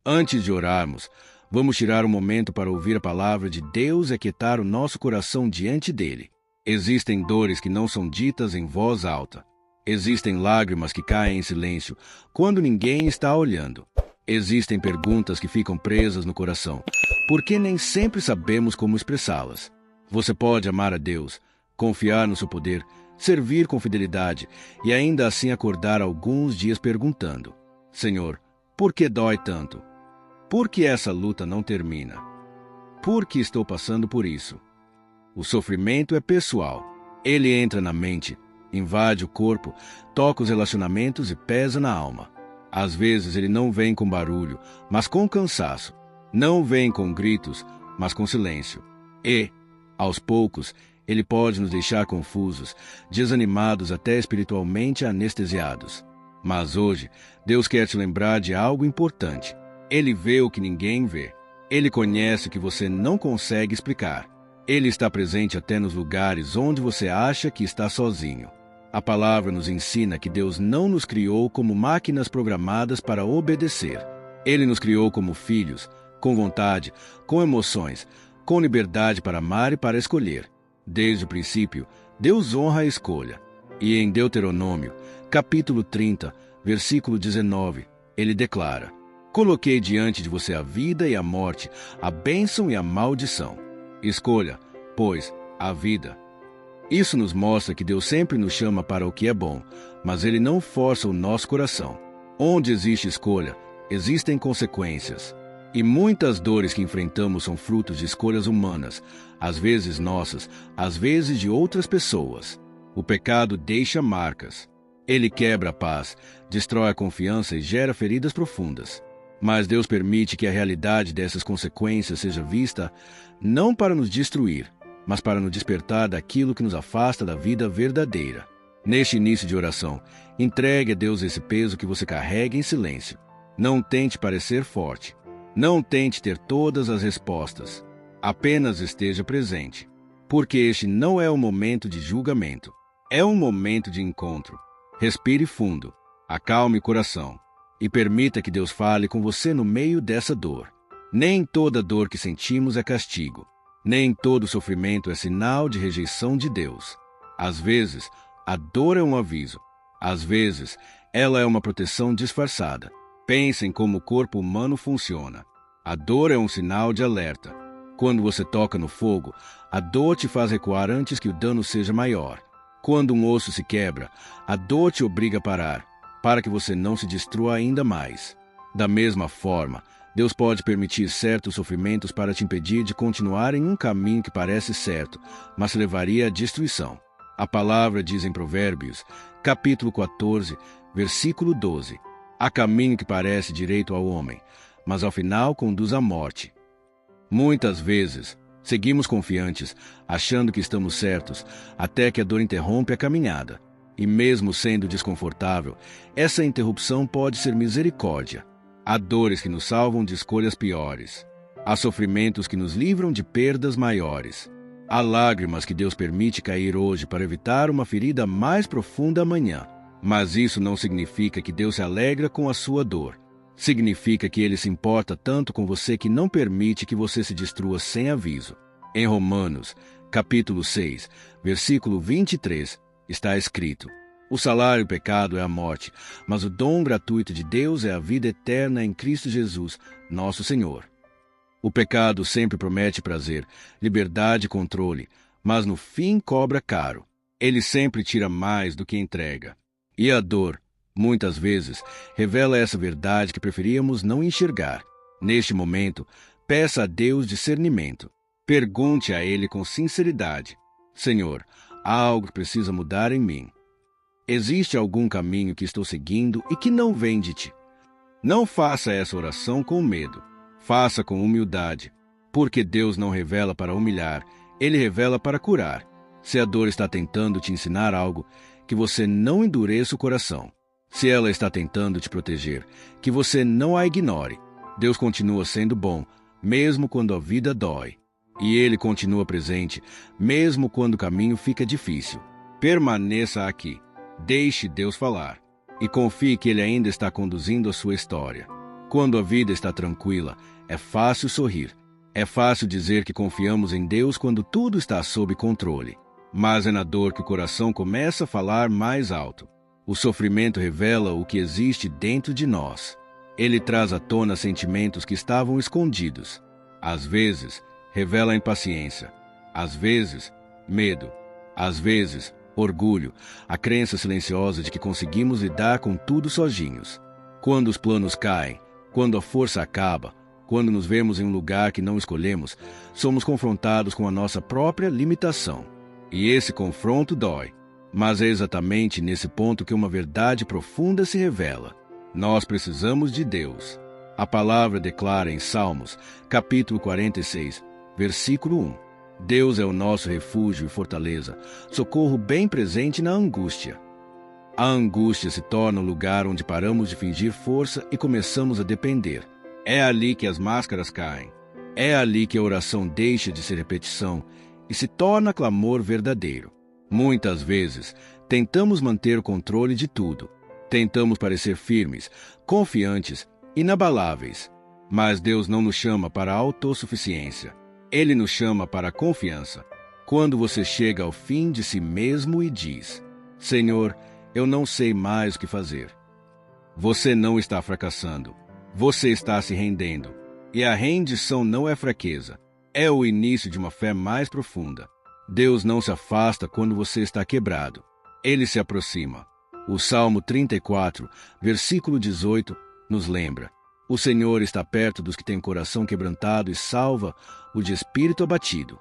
Antes de orarmos, vamos tirar um momento para ouvir a palavra de Deus e aquietar o nosso coração diante dele. Existem dores que não são ditas em voz alta. Existem lágrimas que caem em silêncio quando ninguém está olhando. Existem perguntas que ficam presas no coração, porque nem sempre sabemos como expressá-las. Você pode amar a Deus, confiar no seu poder, servir com fidelidade e ainda assim acordar alguns dias perguntando: Senhor, por que dói tanto? Por que essa luta não termina? Por que estou passando por isso? O sofrimento é pessoal. Ele entra na mente, invade o corpo, toca os relacionamentos e pesa na alma. Às vezes ele não vem com barulho, mas com cansaço. Não vem com gritos, mas com silêncio. E, aos poucos, ele pode nos deixar confusos, desanimados até espiritualmente anestesiados. Mas hoje, Deus quer te lembrar de algo importante. Ele vê o que ninguém vê. Ele conhece o que você não consegue explicar. Ele está presente até nos lugares onde você acha que está sozinho. A palavra nos ensina que Deus não nos criou como máquinas programadas para obedecer. Ele nos criou como filhos, com vontade, com emoções, com liberdade para amar e para escolher. Desde o princípio, Deus honra a escolha. E em Deuteronômio, capítulo 30, versículo 19, ele declara: Coloquei diante de você a vida e a morte, a bênção e a maldição. Escolha, pois, a vida. Isso nos mostra que Deus sempre nos chama para o que é bom, mas Ele não força o nosso coração. Onde existe escolha, existem consequências. E muitas dores que enfrentamos são frutos de escolhas humanas, às vezes nossas, às vezes de outras pessoas. O pecado deixa marcas. Ele quebra a paz, destrói a confiança e gera feridas profundas. Mas Deus permite que a realidade dessas consequências seja vista não para nos destruir, mas para nos despertar daquilo que nos afasta da vida verdadeira. Neste início de oração, entregue a Deus esse peso que você carrega em silêncio. Não tente parecer forte. Não tente ter todas as respostas. Apenas esteja presente. Porque este não é um momento de julgamento. É um momento de encontro. Respire fundo. Acalme o coração. E permita que Deus fale com você no meio dessa dor. Nem toda dor que sentimos é castigo. Nem todo sofrimento é sinal de rejeição de Deus. Às vezes, a dor é um aviso. Às vezes, ela é uma proteção disfarçada. Pensem como o corpo humano funciona. A dor é um sinal de alerta. Quando você toca no fogo, a dor te faz recuar antes que o dano seja maior. Quando um osso se quebra, a dor te obriga a parar, para que você não se destrua ainda mais. Da mesma forma, Deus pode permitir certos sofrimentos para te impedir de continuar em um caminho que parece certo, mas levaria à destruição. A palavra diz em Provérbios, capítulo 14, versículo 12: Há caminho que parece direito ao homem, mas ao final conduz à morte. Muitas vezes, seguimos confiantes, achando que estamos certos, até que a dor interrompe a caminhada. E mesmo sendo desconfortável, essa interrupção pode ser misericórdia. Há dores que nos salvam de escolhas piores. Há sofrimentos que nos livram de perdas maiores. Há lágrimas que Deus permite cair hoje para evitar uma ferida mais profunda amanhã. Mas isso não significa que Deus se alegra com a sua dor. Significa que Ele se importa tanto com você que não permite que você se destrua sem aviso. Em Romanos, capítulo 6, versículo 23, está escrito: O salário do pecado é a morte, mas o dom gratuito de Deus é a vida eterna em Cristo Jesus, nosso Senhor. O pecado sempre promete prazer, liberdade e controle, mas no fim cobra caro. Ele sempre tira mais do que entrega. E a dor, muitas vezes, revela essa verdade que preferíamos não enxergar. Neste momento, peça a Deus discernimento. Pergunte a Ele com sinceridade: Senhor, há algo que precisa mudar em mim. Existe algum caminho que estou seguindo e que não vem de ti? Não faça essa oração com medo. Faça com humildade. Porque Deus não revela para humilhar, Ele revela para curar. Se a dor está tentando te ensinar algo, que você não endureça o coração. Se ela está tentando te proteger, que você não a ignore. Deus continua sendo bom, mesmo quando a vida dói. E Ele continua presente, mesmo quando o caminho fica difícil. Permaneça aqui. Deixe Deus falar. E confie que Ele ainda está conduzindo a sua história. Quando a vida está tranquila, é fácil sorrir. É fácil dizer que confiamos em Deus quando tudo está sob controle. Mas é na dor que o coração começa a falar mais alto. O sofrimento revela o que existe dentro de nós. Ele traz à tona sentimentos que estavam escondidos. Às vezes, revela impaciência. Às vezes, medo. Às vezes, orgulho, a crença silenciosa de que conseguimos lidar com tudo sozinhos. Quando os planos caem, quando a força acaba, quando nos vemos em um lugar que não escolhemos, somos confrontados com a nossa própria limitação. E esse confronto dói. Mas é exatamente nesse ponto que uma verdade profunda se revela. Nós precisamos de Deus. A palavra declara em Salmos, capítulo 46, versículo 1. Deus é o nosso refúgio e fortaleza, socorro bem presente na angústia. A angústia se torna o lugar onde paramos de fingir força e começamos a depender. É ali que as máscaras caem. É ali que a oração deixa de ser repetição e se torna clamor verdadeiro. Muitas vezes, tentamos manter o controle de tudo. Tentamos parecer firmes, confiantes, inabaláveis. Mas Deus não nos chama para a autossuficiência. Ele nos chama para a confiança. Quando você chega ao fim de si mesmo e diz: Senhor, eu não sei mais o que fazer. Você não está fracassando. Você está se rendendo. E a rendição não é fraqueza. É o início de uma fé mais profunda. Deus não se afasta quando você está quebrado. Ele se aproxima. O Salmo 34, versículo 18, nos lembra: o Senhor está perto dos que têm coração quebrantado e salva o de espírito abatido.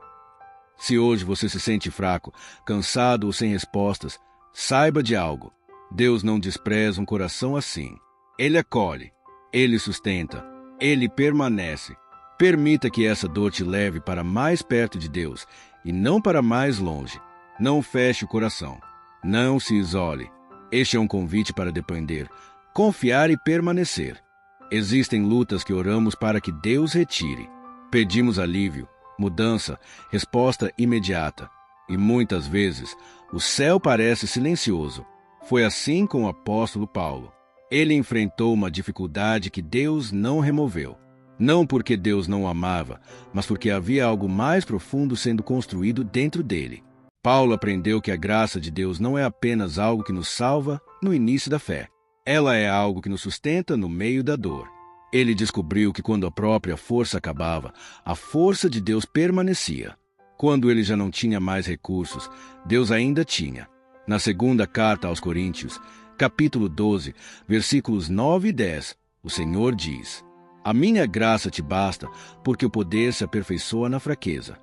Se hoje você se sente fraco, cansado ou sem respostas, saiba de algo. Deus não despreza um coração assim. Ele acolhe, Ele sustenta, Ele permanece. Permita que essa dor te leve para mais perto de Deus e não para mais longe. Não feche o coração. Não se isole. Este é um convite para depender, confiar e permanecer. Existem lutas que oramos para que Deus retire. Pedimos alívio, mudança, resposta imediata. E muitas vezes, o céu parece silencioso. Foi assim com o apóstolo Paulo. Ele enfrentou uma dificuldade que Deus não removeu. Não porque Deus não o amava, mas porque havia algo mais profundo sendo construído dentro dele. Paulo aprendeu que a graça de Deus não é apenas algo que nos salva no início da fé. Ela é algo que nos sustenta no meio da dor. Ele descobriu que quando a própria força acabava, a força de Deus permanecia. Quando ele já não tinha mais recursos, Deus ainda tinha. Na segunda carta aos Coríntios, capítulo 12, versículos 9 e 10, o Senhor diz: A minha graça te basta, porque o poder se aperfeiçoa na fraqueza.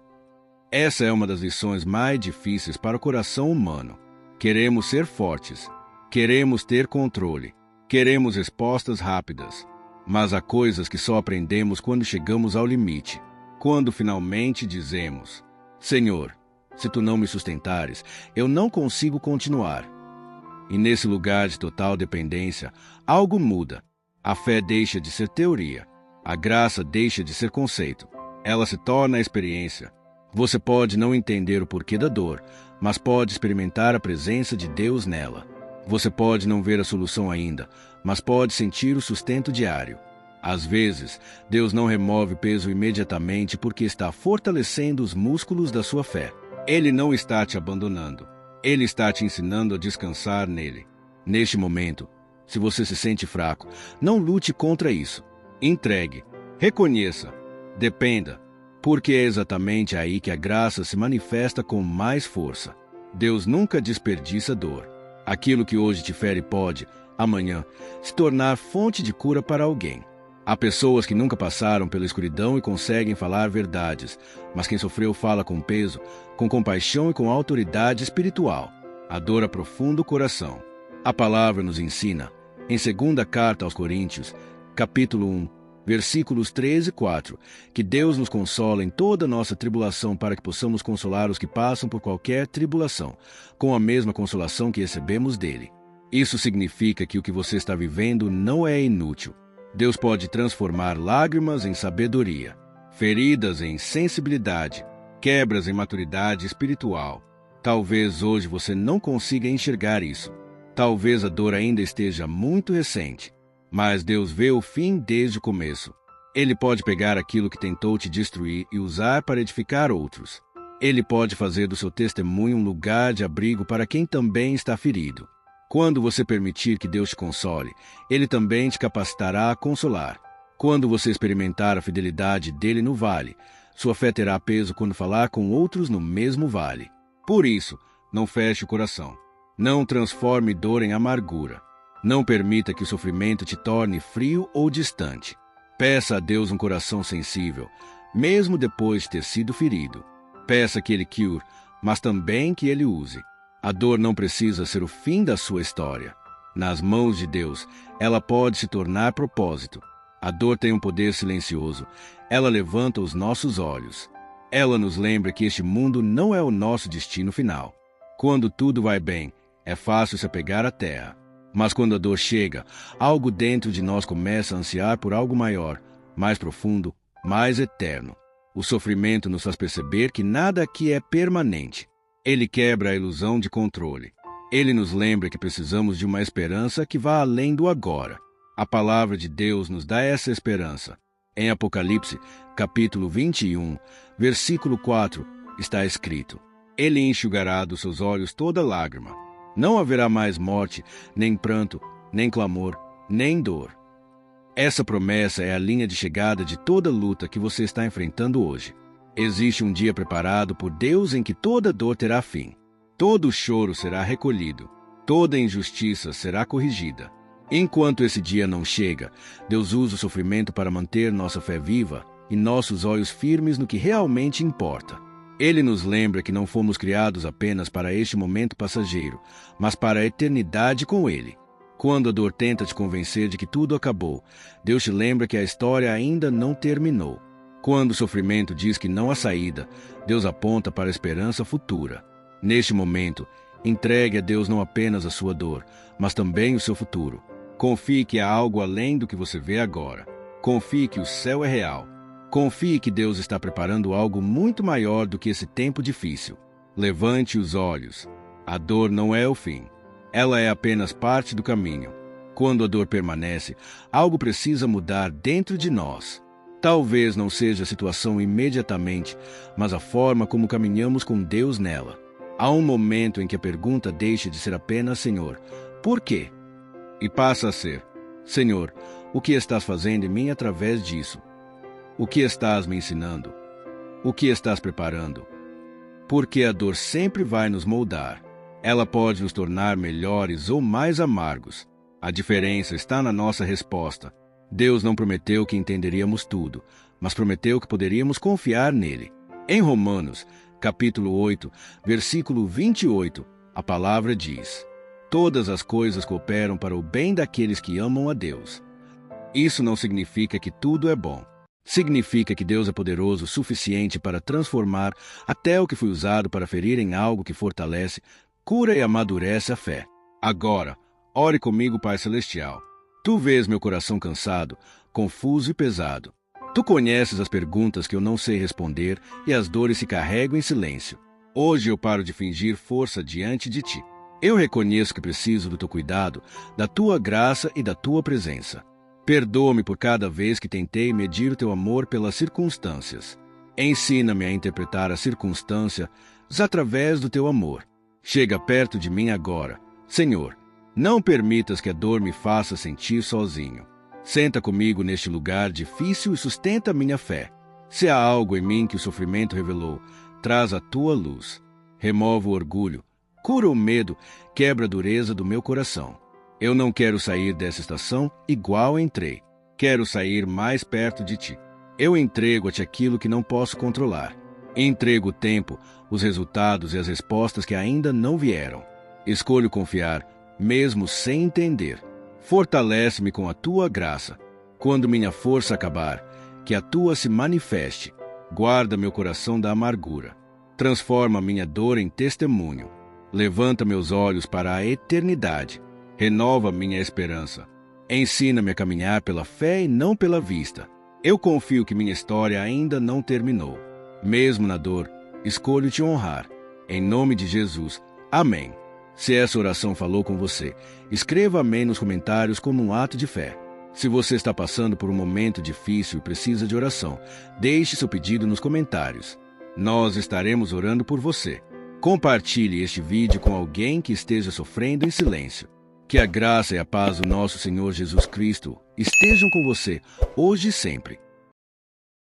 Essa é uma das lições mais difíceis para o coração humano. Queremos ser fortes. Queremos ter controle. Queremos respostas rápidas. Mas há coisas que só aprendemos quando chegamos ao limite. Quando finalmente dizemos: Senhor, se tu não me sustentares, eu não consigo continuar. E nesse lugar de total dependência, algo muda. A fé deixa de ser teoria. A graça deixa de ser conceito. Ela se torna experiência. Você pode não entender o porquê da dor, mas pode experimentar a presença de Deus nela. Você pode não ver a solução ainda, mas pode sentir o sustento diário. Às vezes, Deus não remove o peso imediatamente porque está fortalecendo os músculos da sua fé. Ele não está te abandonando. Ele está te ensinando a descansar nele. Neste momento, se você se sente fraco, não lute contra isso. Entregue, reconheça, dependa, porque é exatamente aí que a graça se manifesta com mais força. Deus nunca desperdiça dor. Aquilo que hoje te fere pode, amanhã, se tornar fonte de cura para alguém. Há pessoas que nunca passaram pela escuridão e conseguem falar verdades, mas quem sofreu fala com peso, com compaixão e com autoridade espiritual. A dor aprofunda o coração. A palavra nos ensina, em 2ª Carta aos Coríntios, capítulo 1, versículos 13 e 4, que Deus nos consola em toda a nossa tribulação para que possamos consolar os que passam por qualquer tribulação, com a mesma consolação que recebemos dele. Isso significa que o que você está vivendo não é inútil. Deus pode transformar lágrimas em sabedoria, feridas em sensibilidade, quebras em maturidade espiritual. Talvez hoje você não consiga enxergar isso. Talvez a dor ainda esteja muito recente. Mas Deus vê o fim desde o começo. Ele pode pegar aquilo que tentou te destruir e usar para edificar outros. Ele pode fazer do seu testemunho um lugar de abrigo para quem também está ferido. Quando você permitir que Deus te console, Ele também te capacitará a consolar. Quando você experimentar a fidelidade dele no vale, sua fé terá peso quando falar com outros no mesmo vale. Por isso, não feche o coração. Não transforme dor em amargura. Não permita que o sofrimento te torne frio ou distante. Peça a Deus um coração sensível, mesmo depois de ter sido ferido. Peça que Ele cure, mas também que Ele use. A dor não precisa ser o fim da sua história. Nas mãos de Deus, ela pode se tornar propósito. A dor tem um poder silencioso. Ela levanta os nossos olhos. Ela nos lembra que este mundo não é o nosso destino final. Quando tudo vai bem, é fácil se apegar à terra. Mas quando a dor chega, algo dentro de nós começa a ansiar por algo maior, mais profundo, mais eterno. O sofrimento nos faz perceber que nada aqui é permanente. Ele quebra a ilusão de controle. Ele nos lembra que precisamos de uma esperança que vá além do agora. A palavra de Deus nos dá essa esperança. Em Apocalipse, capítulo 21, versículo 4, está escrito: Ele enxugará dos seus olhos toda lágrima. Não haverá mais morte, nem pranto, nem clamor, nem dor. Essa promessa é a linha de chegada de toda luta que você está enfrentando hoje. Existe um dia preparado por Deus em que toda dor terá fim. Todo choro será recolhido. Toda injustiça será corrigida. Enquanto esse dia não chega, Deus usa o sofrimento para manter nossa fé viva e nossos olhos firmes no que realmente importa. Ele nos lembra que não fomos criados apenas para este momento passageiro, mas para a eternidade com Ele. Quando a dor tenta te convencer de que tudo acabou, Deus te lembra que a história ainda não terminou. Quando o sofrimento diz que não há saída, Deus aponta para a esperança futura. Neste momento, entregue a Deus não apenas a sua dor, mas também o seu futuro. Confie que há algo além do que você vê agora. Confie que o céu é real. Confie que Deus está preparando algo muito maior do que esse tempo difícil. Levante os olhos. A dor não é o fim. Ela é apenas parte do caminho. Quando a dor permanece, algo precisa mudar dentro de nós. Talvez não seja a situação imediatamente, mas a forma como caminhamos com Deus nela. Há um momento em que a pergunta deixa de ser apenas Senhor, por quê? E passa a ser, Senhor, o que estás fazendo em mim através disso? O que estás me ensinando? O que estás preparando? Porque a dor sempre vai nos moldar. Ela pode nos tornar melhores ou mais amargos. A diferença está na nossa resposta. Deus não prometeu que entenderíamos tudo, mas prometeu que poderíamos confiar nele. Em Romanos, capítulo 8, versículo 28, a palavra diz: Todas as coisas cooperam para o bem daqueles que amam a Deus. Isso não significa que tudo é bom. Significa que Deus é poderoso o suficiente para transformar até o que foi usado para ferir em algo que fortalece, cura e amadurece a fé. Agora, ore comigo, Pai Celestial. Tu vês meu coração cansado, confuso e pesado. Tu conheces as perguntas que eu não sei responder e as dores se carregam em silêncio. Hoje eu paro de fingir força diante de ti. Eu reconheço que preciso do teu cuidado, da tua graça e da tua presença. Perdoa-me por cada vez que tentei medir o teu amor pelas circunstâncias. Ensina-me a interpretar as circunstâncias através do teu amor. Chega perto de mim agora. Senhor, não permitas que a dor me faça sentir sozinho. Senta comigo neste lugar difícil e sustenta minha fé. Se há algo em mim que o sofrimento revelou, traz a tua luz. Remove o orgulho, cura o medo, quebra a dureza do meu coração. Eu não quero sair dessa estação igual entrei. Quero sair mais perto de ti. Eu entrego a ti aquilo que não posso controlar. Entrego o tempo, os resultados e as respostas que ainda não vieram. Escolho confiar, mesmo sem entender. Fortalece-me com a tua graça. Quando minha força acabar, que a tua se manifeste. Guarda meu coração da amargura. Transforma minha dor em testemunho. Levanta meus olhos para a eternidade. Renova minha esperança. Ensina-me a caminhar pela fé e não pela vista. Eu confio que minha história ainda não terminou. Mesmo na dor, escolho te honrar. Em nome de Jesus. Amém. Se essa oração falou com você, escreva amém nos comentários como um ato de fé. Se você está passando por um momento difícil e precisa de oração, deixe seu pedido nos comentários. Nós estaremos orando por você. Compartilhe este vídeo com alguém que esteja sofrendo em silêncio. Que a graça e a paz do nosso Senhor Jesus Cristo estejam com você, hoje e sempre.